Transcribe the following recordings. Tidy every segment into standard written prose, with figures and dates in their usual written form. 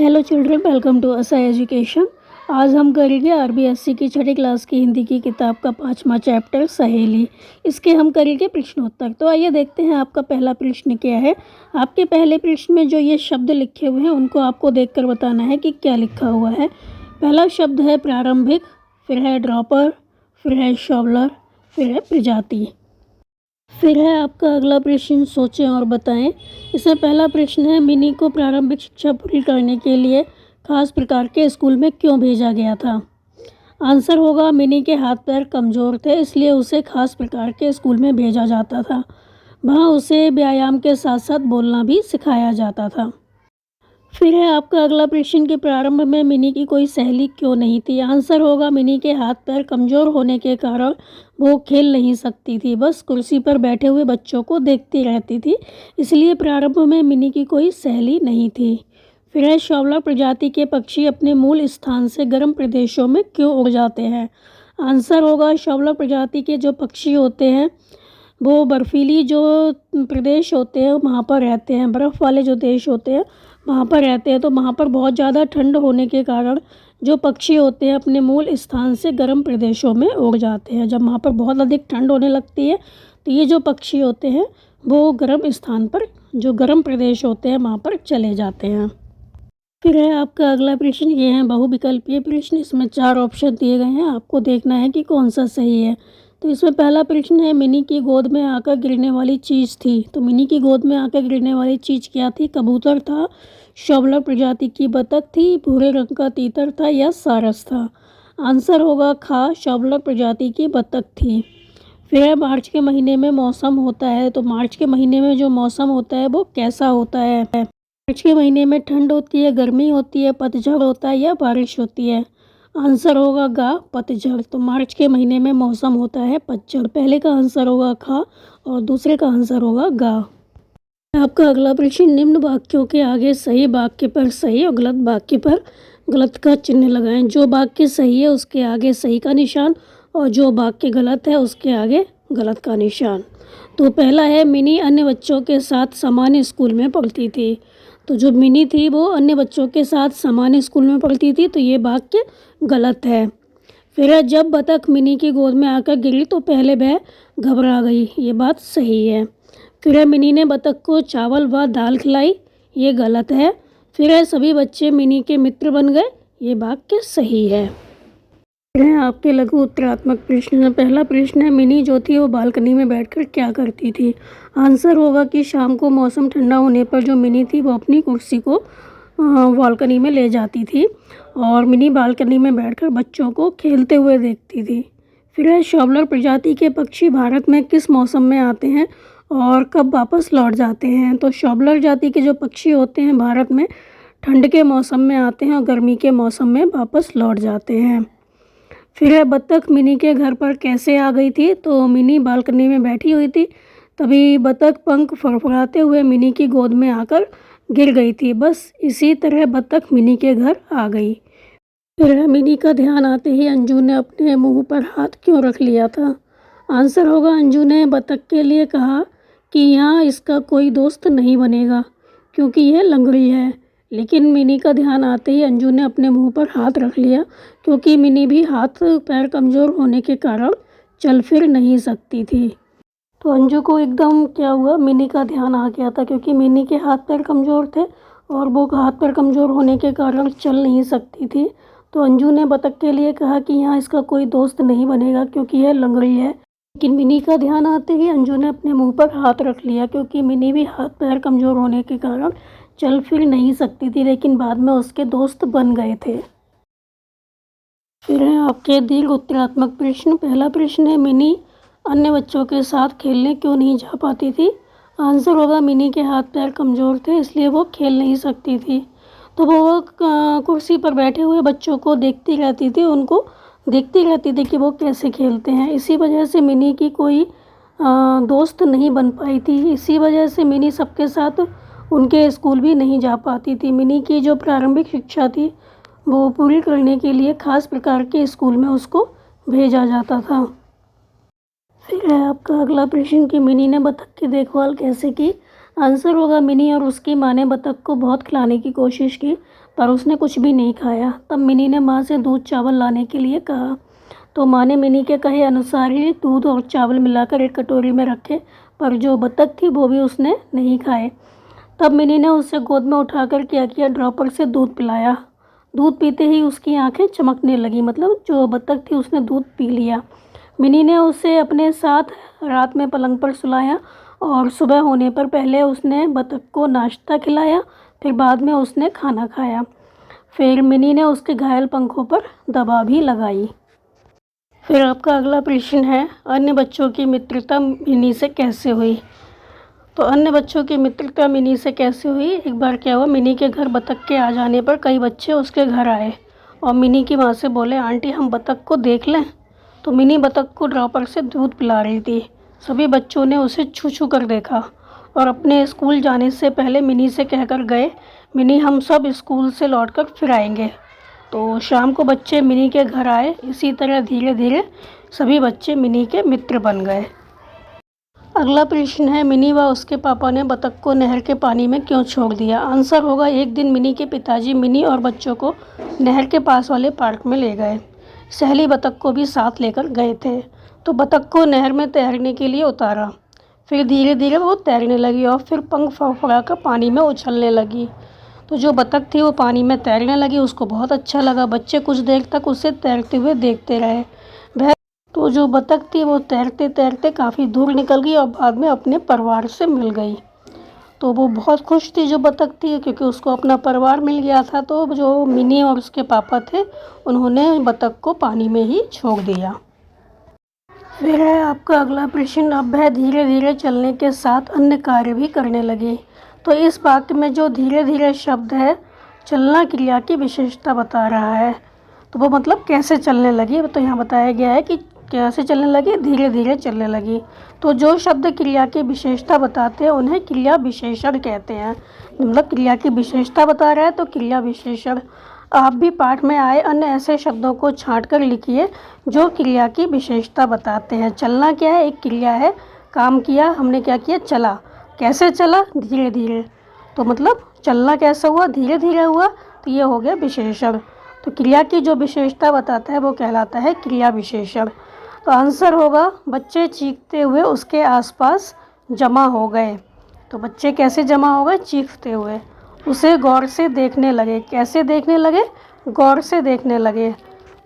Hello children, welcome to असा education. आज हम करेंगे आरबीएससी की छठी क्लास की हिंदी की किताब का 5वां चैप्टर सहेली। इसके हम करेंगे प्रश्नोत्तर। तो आइए देखते हैं आपका पहला प्रश्न क्या है। आपके पहले प्रश्न में जो ये शब्द लिखे हुए हैं उनको आपको देखकर बताना है कि क्या लिखा हुआ है। पहला शब्द है प्रारंभिक, फिर है ड्रॉपर, फिर है शॉवलर, फिर है प्रजाति। फिर है आपका अगला प्रश्न, सोचें और बताएं। इसमें पहला प्रश्न है, मिनी को प्रारंभिक शिक्षा पूरी करने के लिए खास प्रकार के स्कूल में क्यों भेजा गया था। आंसर होगा, मिनी के हाथ पैर कमज़ोर थे, इसलिए उसे खास प्रकार के स्कूल में भेजा जाता था। वहाँ उसे व्यायाम के साथ साथ बोलना भी सिखाया जाता था। फिर है आपका अगला प्रश्न कि प्रारंभ में मिनी की कोई सहेली क्यों नहीं थी। आंसर होगा, मिनी के हाथ पैर कमज़ोर होने के कारण वो खेल नहीं सकती थी, बस कुर्सी पर बैठे हुए बच्चों को देखती रहती थी, इसलिए प्रारंभ में मिनी की कोई सहेली नहीं थी। फिर है शॉवलर प्रजाति के पक्षी अपने मूल स्थान से गर्म प्रदेशों में क्यों उड़ जाते हैं। आंसर होगा, शॉवलर प्रजाति के जो पक्षी होते हैं वो बर्फीली जो प्रदेश होते हैं वहाँ पर रहते हैं, बर्फ़ वाले जो देश होते हैं वहाँ पर रहते हैं। तो वहाँ पर बहुत ज़्यादा ठंड होने के कारण जो पक्षी होते हैं अपने मूल स्थान से गर्म प्रदेशों में उड़ जाते हैं। जब वहाँ पर बहुत अधिक ठंड होने लगती है तो ये जो पक्षी होते हैं वो गर्म स्थान पर, जो गर्म प्रदेश होते हैं वहाँ पर चले जाते हैं। फिर है आपका अगला प्रश्न, ये है बहुविकल्पीय प्रश्न। इसमें 4 ऑप्शन दिए गए हैं, आपको देखना है कि कौन सा सही है। तो इसमें पहला प्रश्न है, मिनी की गोद में आकर गिरने वाली चीज़ थी। तो मिनी की गोद में आकर गिरने वाली चीज़ क्या थी। कबूतर था, शॉवलर प्रजाति की बतख थी, भूरे रंग का तीतर था या सारस था। आंसर होगा खा, शॉवलर प्रजाति की बतख थी। फिर है मार्च के महीने में मौसम होता है। तो मार्च के महीने में जो मौसम होता है वो कैसा होता है। मार्च के महीने में ठंड होती है, गर्मी होती है, पतझड़ होता है या बारिश होती है। आंसर होगा गा, पतझड़। तो मार्च के महीने में मौसम होता है पतझड़। पहले का आंसर होगा खा और दूसरे का आंसर होगा गा। आपका अगला प्रश्न, निम्न वाक्यों के आगे सही वाक्य पर सही और गलत वाक्य पर गलत का चिन्ह लगाएं। जो वाक्य सही है उसके आगे सही का निशान और जो वाक्य गलत है उसके आगे गलत का निशान। तो पहला है, मिनी अन्य बच्चों के साथ सामान्य स्कूल में पढ़ती थी। तो जो मिनी थी वो अन्य बच्चों के साथ सामान्य स्कूल में पढ़ती थी, तो ये वाक्य गलत है। फिर है, जब बतख मिनी की गोद में आकर गिरी तो पहले वह घबरा गई, ये बात सही है। फिर है, मिनी ने बतख को चावल व दाल खिलाई, ये गलत है। फिर है, सभी बच्चे मिनी के मित्र बन गए, ये वाक्य सही है। फिर है आपके लघु उत्तरात्मक प्रश्न में पहला प्रश्न है, मिनी जो थी वो बालकनी में बैठकर क्या करती थी। आंसर होगा कि शाम को मौसम ठंडा होने पर जो मिनी थी वो अपनी कुर्सी को बालकनी में ले जाती थी और मिनी बालकनी में बैठकर बच्चों को खेलते हुए देखती थी। फिर है, शॉवलर प्रजाति के पक्षी भारत में किस मौसम में आते हैं और कब वापस लौट जाते हैं। तो शॉवलर जाति के जो पक्षी होते हैं भारत में ठंड के मौसम में आते हैं और गर्मी के मौसम में वापस लौट जाते हैं। फिर है, बतख मिनी के घर पर कैसे आ गई थी। तो मिनी बालकनी में बैठी हुई थी, तभी बतख पंख फड़फड़ाते हुए मिनी की गोद में आकर गिर गई थी, बस इसी तरह बतख मिनी के घर आ गई। फिर है, मिनी का ध्यान आते ही अंजू ने अपने मुंह पर हाथ क्यों रख लिया था। आंसर होगा, अंजू ने बतख के लिए कहा कि यहाँ इसका कोई दोस्त नहीं बनेगा क्योंकि यह लंगड़ी है। लेकिन मिनी का ध्यान आते ही अंजू ने अपने मुंह पर हाथ रख लिया क्योंकि मिनी भी हाथ पैर कमज़ोर होने के कारण चल फिर नहीं सकती थी। तो अंजू को एकदम क्या हुआ, मिनी का ध्यान आ गया था क्योंकि मिनी के हाथ पैर कमज़ोर थे और वो हाथ पैर कमज़ोर होने के कारण चल नहीं सकती थी। तो अंजू ने बतख के लिए कहा कि यहाँ इसका कोई दोस्त नहीं बनेगा क्योंकि यह लंगड़ी है। लेकिन मिनी का ध्यान आते ही अंजू ने अपने मुंह पर हाथ रख लिया क्योंकि मिनी भी हाथ पैर कमज़ोर होने के कारण चल फिर नहीं सकती थी, लेकिन बाद में उसके दोस्त बन गए थे। फिर है आपके दीर्घ उत्तरात्मक प्रश्न। पहला प्रश्न है, मिनी अन्य बच्चों के साथ खेलने क्यों नहीं जा पाती थी। आंसर होगा, मिनी के हाथ पैर कमज़ोर थे इसलिए वो खेल नहीं सकती थी। तो वो कुर्सी पर बैठे हुए बच्चों को देखती रहती थी, उनको देखती रहती थी कि वो कैसे खेलते हैं। इसी वजह से मिनी की कोई दोस्त नहीं बन पाई थी। इसी वजह से मिनी सबके साथ उनके स्कूल भी नहीं जा पाती थी। मिनी की जो प्रारंभिक शिक्षा थी वो पूरी करने के लिए खास प्रकार के स्कूल में उसको भेजा जाता था। फिर है आपका अगला प्रश्न कि मिनी ने बतख की देखभाल कैसे की। आंसर होगा, मिनी और उसकी माँ ने बतख को बहुत खिलाने की कोशिश की पर उसने कुछ भी नहीं खाया। तब मिनी ने माँ से दूध चावल लाने के लिए कहा, तो माँ ने मिनी के कहे अनुसार ही दूध और चावल मिलाकर एक कटोरी में रखे, पर जो बतख थी वो भी उसने नहीं खाए। तब मिनी ने उसे गोद में उठाकर क्या किया, ड्रॉपर से दूध पिलाया। दूध पीते ही उसकी आंखें चमकने लगी, मतलब जो बतख थी उसने दूध पी लिया। मिनी ने उसे अपने साथ रात में पलंग पर सुलाया और सुबह होने पर पहले उसने बतख को नाश्ता खिलाया, फिर बाद में उसने खाना खाया। फिर मिनी ने उसके घायल पंखों पर दवा भी लगाई। फिर आपका अगला प्रश्न है, अन्य बच्चों की मित्रता मिनी से कैसे हुई। तो अन्य बच्चों की मित्रता मिनी से कैसे हुई। एक बार क्या हुआ, मिनी के घर बतख के आ जाने पर कई बच्चे उसके घर आए और मिनी की माँ से बोले, आंटी हम बतख को देख लें। तो मिनी बतख को ड्रॉपर से दूध पिला रही थी। सभी बच्चों ने उसे छू छू कर देखा और अपने स्कूल जाने से पहले मिनी से कहकर गए, मिनी हम सब स्कूल से लौटकर फिर आएंगे। तो शाम को बच्चे मिनी के घर आए। इसी तरह धीरे धीरे सभी बच्चे मिनी के मित्र बन गए। अगला प्रश्न है, मिनी व उसके पापा ने बतख को नहर के पानी में क्यों छोड़ दिया। आंसर होगा, एक दिन मिनी के पिताजी मिनी और बच्चों को नहर के पास वाले पार्क में ले गए। सहेली बतख को भी साथ लेकर गए थे। तो बतख को नहर में तैरने के लिए उतारा। फिर धीरे धीरे वो तैरने लगी और फिर पंख फड़फड़ाकर पानी में उछलने लगी। तो जो बतख थी वो पानी में तैरने लगी, उसको बहुत अच्छा लगा। बच्चे कुछ देर तक उसे तैरते हुए देखते रहे। तो जो बतख थी वो तैरते तैरते काफ़ी दूर निकल गई और बाद में अपने परिवार से मिल गई। तो वो बहुत खुश थी जो बतख थी, क्योंकि उसको अपना परिवार मिल गया था। तो जो मिनी और उसके पापा थे उन्होंने बतख को पानी में ही छोड़ दिया। फिर है आपका अगला प्रश्न, अब वह धीरे धीरे चलने के साथ अन्य कार्य भी करने लगी। तो इस वाक्य में जो धीरे धीरे शब्द है, चलना क्रिया की विशेषता बता रहा है। तो वो मतलब कैसे चलने लगी, तो यहाँ बताया गया है कि कैसे चलने लगी, धीरे धीरे चलने लगी। तो जो शब्द क्रिया की विशेषता बताते हैं उन्हें क्रिया विशेषण कहते हैं। मतलब क्रिया की विशेषता बता रहा है तो क्रिया विशेषण। आप भी पाठ में आए अन्य ऐसे शब्दों को छांट कर लिखिए जो क्रिया की विशेषता बताते हैं। चलना क्या है, एक क्रिया है। काम किया, हमने क्या किया, चला। कैसे चला, धीरे धीरे। तो मतलब चलना कैसे हुआ, धीरे धीरे हुआ। तो ये हो गया विशेषण। तो क्रिया की जो विशेषता बताता है वो कहलाता है क्रिया विशेषण। तो आंसर होगा, बच्चे चीखते हुए उसके आसपास जमा हो गए। तो बच्चे कैसे जमा हो गए, चीखते हुए। उसे गौर से देखने लगे। कैसे देखने लगे, गौर से देखने लगे।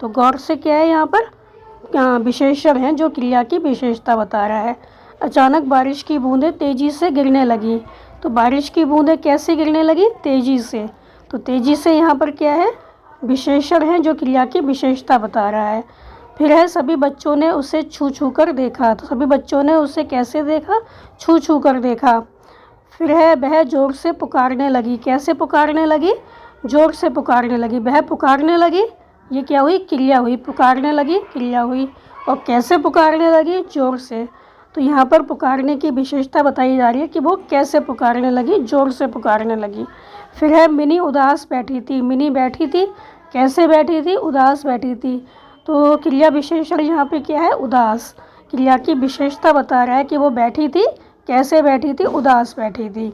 तो गौर से क्या है यहाँ पर, विशेषण है जो क्रिया की विशेषता बता रहा है। अचानक बारिश की बूंदें तेज़ी से गिरने लगी। तो बारिश की बूंदें कैसे गिरने लगी, तेज़ी से। तो तेज़ी से यहाँ पर क्या है, विशेषण है जो क्रिया की विशेषता बता रहा है। फिर है, सभी बच्चों ने उसे छू छू कर देखा। तो सभी बच्चों ने उसे कैसे देखा, छू छू कर देखा। फिर है, वह जोर से पुकारने लगी। कैसे पुकारने लगी, जोर से पुकारने लगी। वह पुकारने लगी, ये क्या हुई, क्रिया हुई। पुकारने लगी, क्रिया हुई। और कैसे पुकारने लगी, जोर से। तो यहाँ पर पुकारने की विशेषता बताई जा रही है कि वो कैसे पुकारने लगी, जोर से पुकारने लगी। फिर है, मिनी उदास बैठी थी। मिनी बैठी थी, कैसे बैठी थी, उदास बैठी थी। तो क्रिया विशेषण यहाँ पे क्या है, उदास। क्रिया की विशेषता बता रहा है कि वो बैठी थी, कैसे बैठी थी, उदास बैठी थी।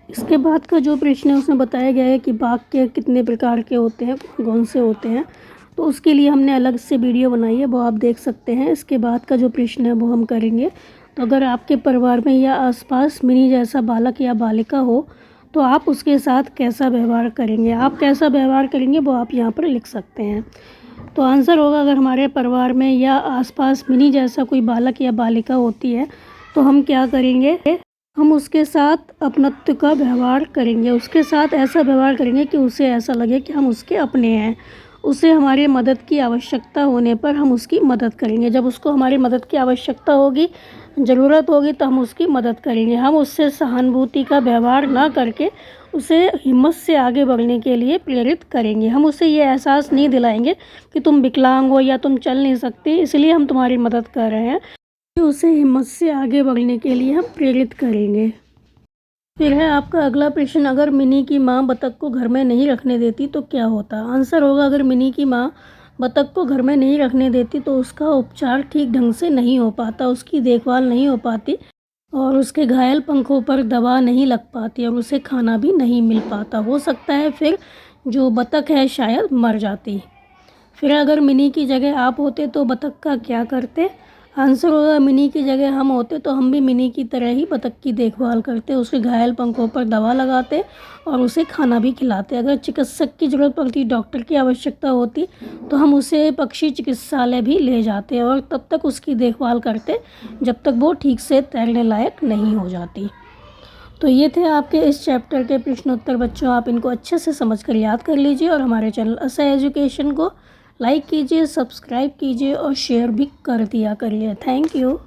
इसके बाद का जो प्रश्न है उसमें बताया गया है कि बाघ के कितने प्रकार के होते हैं, कौन से होते हैं। तो उसके लिए हमने अलग से वीडियो बनाई है, वो आप देख सकते हैं। इसके बाद का जो प्रश्न है वो हम करेंगे। तो अगर आपके परिवार में या आसपास मिनी जैसा बालक या बालिका हो तो आप उसके साथ कैसा व्यवहार करेंगे। आप कैसा व्यवहार करेंगे वो आप यहाँ पर लिख सकते हैं। तो आंसर होगा, अगर हमारे परिवार में या आसपास मिनी जैसा कोई बालक या बालिका होती है तो हम क्या करेंगे, हम उसके साथ अपनत्व का व्यवहार करेंगे। उसके साथ ऐसा व्यवहार करेंगे कि उसे ऐसा लगे कि हम उसके अपने हैं। उसे हमारी मदद की आवश्यकता होने पर हम उसकी मदद करेंगे। जब उसको हमारी मदद की आवश्यकता होगी, ज़रूरत होगी, तो हम उसकी मदद करेंगे। हम उससे सहानुभूति का व्यवहार ना करके उसे हिम्मत से आगे बढ़ने के लिए प्रेरित करेंगे। हम उसे ये एहसास नहीं दिलाएंगे कि तुम विकलांग हो या तुम चल नहीं सकते इसलिए हम तुम्हारी मदद कर रहे हैं। उसे हिम्मत से आगे बढ़ने के लिए हम प्रेरित करेंगे। फिर है आपका अगला प्रश्न, अगर मिनी की माँ बतख को घर में नहीं रखने देती तो क्या होता। आंसर होगा, अगर मिनी की माँ बतख को घर में नहीं रखने देती तो उसका उपचार ठीक ढंग से नहीं हो पाता, उसकी देखभाल नहीं हो पाती, और उसके घायल पंखों पर दवा नहीं लग पाती और उसे खाना भी नहीं मिल पाता। हो सकता है फिर जो बतख है शायद मर जाती। फिर अगर मिनी की जगह आप होते तो बतख का क्या करते? आंसर होगा मिनी की जगह हम होते तो हम भी मिनी की तरह ही बतख की देखभाल करते, उसके घायल पंखों पर दवा लगाते और उसे खाना भी खिलाते। अगर चिकित्सक की ज़रूरत पड़ती, डॉक्टर की आवश्यकता होती तो हम उसे पक्षी चिकित्सालय भी ले जाते और तब तक उसकी देखभाल करते जब तक वो ठीक से तैरने लायक नहीं हो जाती। तो ये थे आपके इस चैप्टर के प्रश्नोत्तर बच्चों। आप इनको अच्छे से समझ कर याद कर लीजिए और हमारे चैनल असह एजुकेशन को लाइक कीजिए, सब्सक्राइब कीजिए और शेयर भी कर दिया करिए। Thank you.